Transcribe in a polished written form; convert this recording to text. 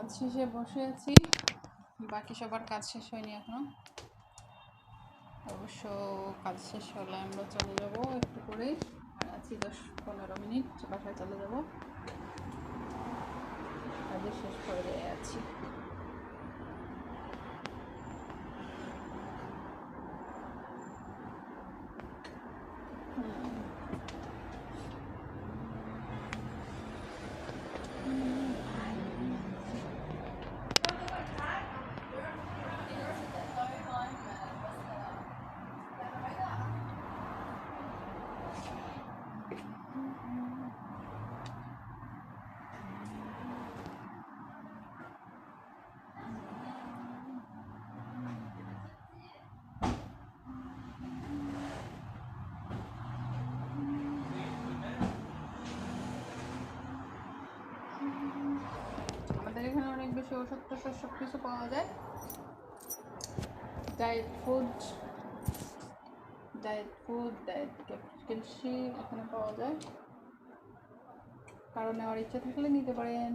কাজ শেষে বসে আছি, বাকি সবার কাজ শেষ হয়নি এখনো। অবশ্য কাজ শেষ হলে আমরা চলে যাব একটু করে, আর আছি 10-15 মিনিট বাসায় চলে যাব। কাজের শেষ পর্যায়ে আছি। আমাদের এখানে অনেক বেশি ওষুধ টষুধ সব কিছু পাওয়া যায়। ডায়েট ফুড, ডায়েট ক্যালসি এখানে পাওয়া যায়। কারো নেওয়ার ইচ্ছা থাকলে নিতে পারেন।